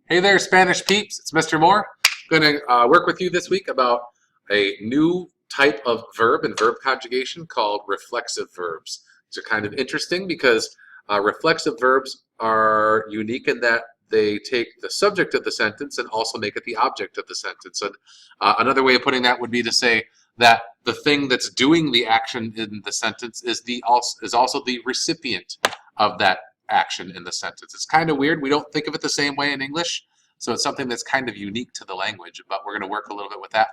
Hey there, Spanish peeps. It's Mr. Moore. I'm going to work with you this week about a new type of verb and verb conjugation called reflexive verbs. These are kind of interesting because reflexive verbs are unique in that they take the subject of the sentence and also make it the object of the sentence. And another way of putting that would be to say that the thing that's doing the action in the sentence is also the recipient of that action in the sentence. It's kind of weird. We don't think of it the same way in English, so it's something that's kind of unique to the language, but we're going to work a little bit with that,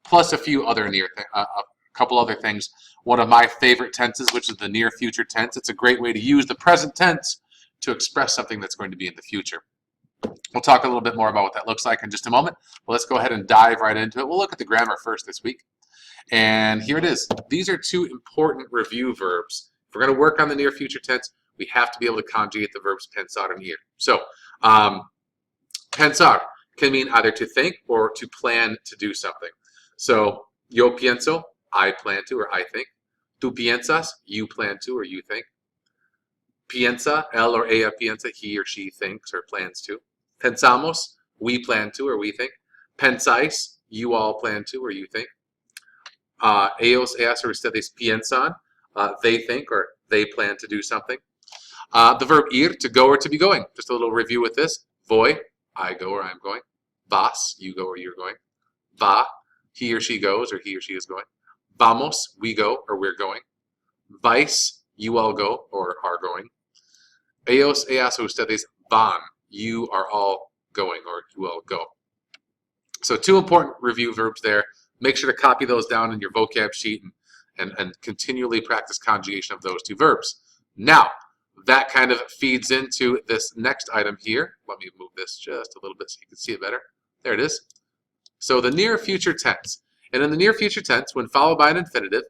plus a few other a couple other things. One of my favorite tenses, which is the near future tense. It's a great way to use the present tense to express something that's going to be in the future. We'll talk a little bit more about what that looks like in just a moment. But let's go ahead and dive right into it. We'll look at the grammar first this week. And here it is. These are two important review verbs. If we're going to work on the near future tense, we have to be able to conjugate the verbs pensar and ir. So, pensar can mean either to think or to plan to do something. So, yo pienso, I plan to or I think. Tú piensas, you plan to or you think. Piensa, él or ella piensa, he or she thinks or plans to. Pensamos, we plan to or we think. Pensáis, you all plan to or you think. Ellos, ellas, or ustedes piensan, they think or they plan to do something. The verb ir, to go or to be going. Just a little review with this. Voy, I go or I'm going. Vas, you go or you're going. Va, he or she goes or he or she is going. Vamos, we go or we're going. Vais, you all go or are going. Ellos, ellas, o ustedes van, you are all going or you all go. So two important review verbs there. Make sure to copy those down in your vocab sheet and continually practice conjugation of those two verbs. Now, that kind of feeds into this next item here. Let me move this just a little bit so you can see it better. There it is. So the near future tense. And in the near future tense, when followed by an infinitive,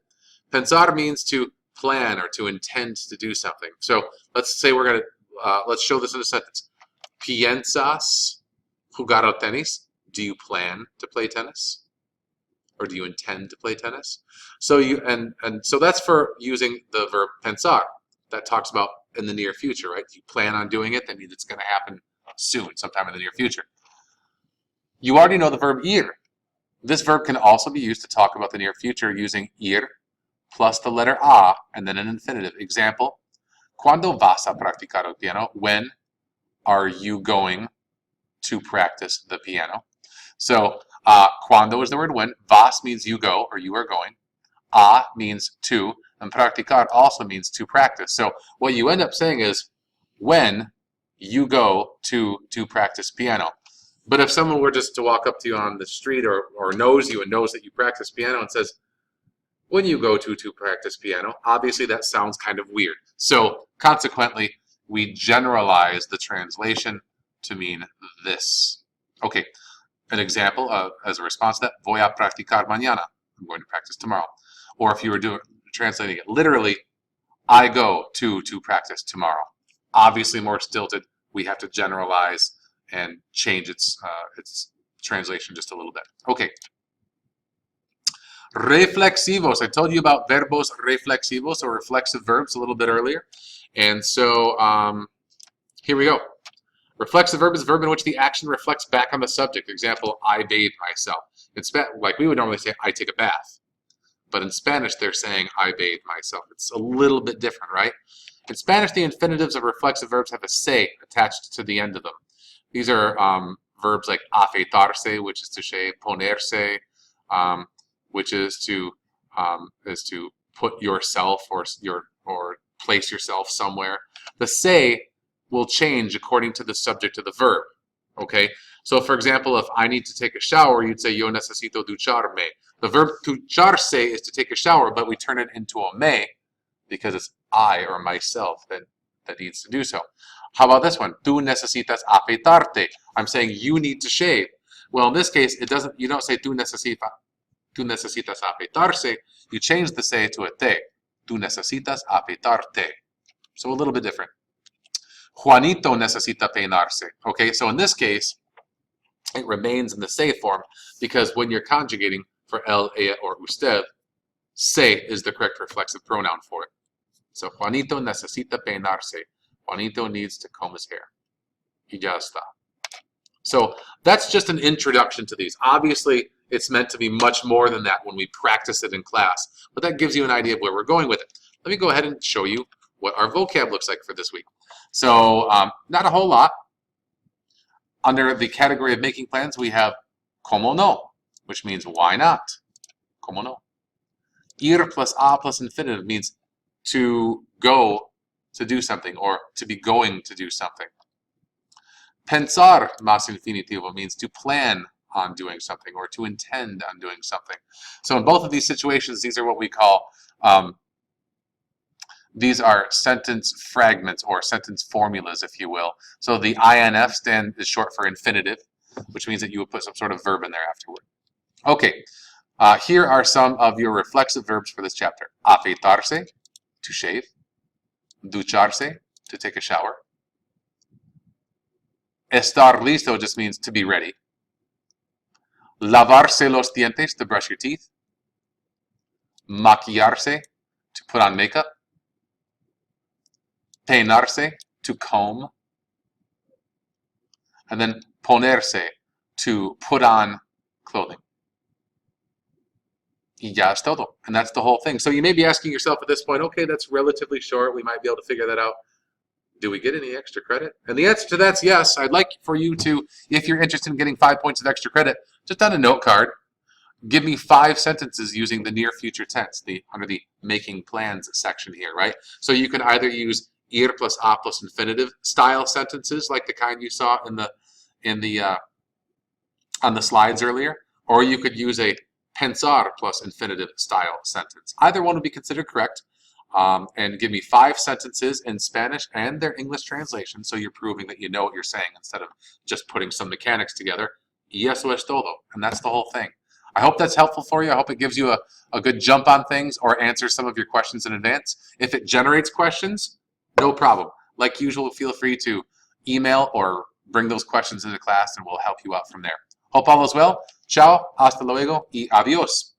pensar means to plan or to intend to do something. So let's say we're going to, let's show this in a sentence. ¿Piensas jugar al tenis? Do you plan to play tennis? Or do you intend to play tennis? So so that's for using the verb pensar. That talks about in the near future, right? You plan on doing it, that means it's going to happen soon, sometime in the near future. You already know the verb ir. This verb can also be used to talk about the near future using ir plus the letter a and then an infinitive. Example, ¿Cuándo vas a practicar el piano? When are you going to practice the piano? So, cuando is the word when. Vas means you go or you are going. A means to. And practicar also means to practice. So what you end up saying is when you go to practice piano. But if someone were just to walk up to you on the street or knows you and knows that you practice piano and says, when you go to practice piano, obviously that sounds kind of weird. So consequently, we generalize the translation to mean this. Okay, an example as a response to that, voy a practicar mañana. I'm going to practice tomorrow. Or if you were translating it literally, I go to practice tomorrow. Obviously more stilted. We have to generalize and change its translation just a little bit. Okay. Reflexivos. I told you about verbos reflexivos or reflexive verbs a little bit earlier. And so here we go. Reflexive verb is a verb in which the action reflects back on the subject. Example, I bathe myself. Like we would normally say, I take a bath. But in Spanish, they're saying, I bathe myself. It's a little bit different, right? In Spanish, the infinitives of reflexive verbs have a se attached to the end of them. These are verbs like afeitarse, which is to shave, ponerse, which is to put yourself or place yourself somewhere. The se will change according to the subject of the verb. Okay? So, for example, if I need to take a shower, you'd say, yo necesito ducharme. The verb ducharse is to take a shower, but we turn it into a me because it's I or myself that needs to do so. How about this one? Tú necesitas afeitarte. I'm saying you need to shave. Well, in this case, it doesn't. You don't say tú necesitas afeitarse. You change the se to a te. Tú necesitas afeitarte. So a little bit different. Juanito necesita peinarse. Okay, so in this case, it remains in the se form because when you're conjugating for él, ella, or usted, se is the correct reflexive pronoun for it. So Juanito necesita peinarse. Juanito needs to comb his hair. Y ya está. So that's just an introduction to these. Obviously, it's meant to be much more than that when we practice it in class, but that gives you an idea of where we're going with it. Let me go ahead and show you what our vocab looks like for this week. So not a whole lot. Under the category of making plans, we have como no, which means why not? Como no. Ir plus a plus infinitive means to go to do something or to be going to do something. Pensar más infinitivo means to plan on doing something or to intend on doing something. So in both of these situations, these are what we call, these are sentence fragments or sentence formulas, if you will. So the INF is short for infinitive, which means that you would put some sort of verb in there afterward. Okay, here are some of your reflexive verbs for this chapter. Afeitarse, to shave. Ducharse, to take a shower. Estar listo just means to be ready. Lavarse los dientes, to brush your teeth. Maquillarse, to put on makeup. Peinarse, to comb. And then ponerse, to put on clothing. Y ya es todo. And that's the whole thing. So you may be asking yourself at this point, okay, that's relatively short. We might be able to figure that out. Do we get any extra credit? And the answer to that's yes. I'd like for you to, if you're interested in getting 5 points of extra credit, just on a note card, give me 5 sentences using the near future tense, under the making plans section here, right? So you can either use ir plus a plus infinitive style sentences like the kind you saw on the slides earlier, or you could use a pensar plus infinitive style sentence. Either one would be considered correct. And give me 5 sentences in Spanish and their English translation, so you're proving that you know what you're saying instead of just putting some mechanics together. Y eso es todo. And that's the whole thing. I hope that's helpful for you. I hope it gives you a good jump on things or answers some of your questions in advance. If it generates questions, no problem. Like usual, feel free to email or bring those questions into class and we'll help you out from there. Hope all is well. Ciao, hasta luego y adios.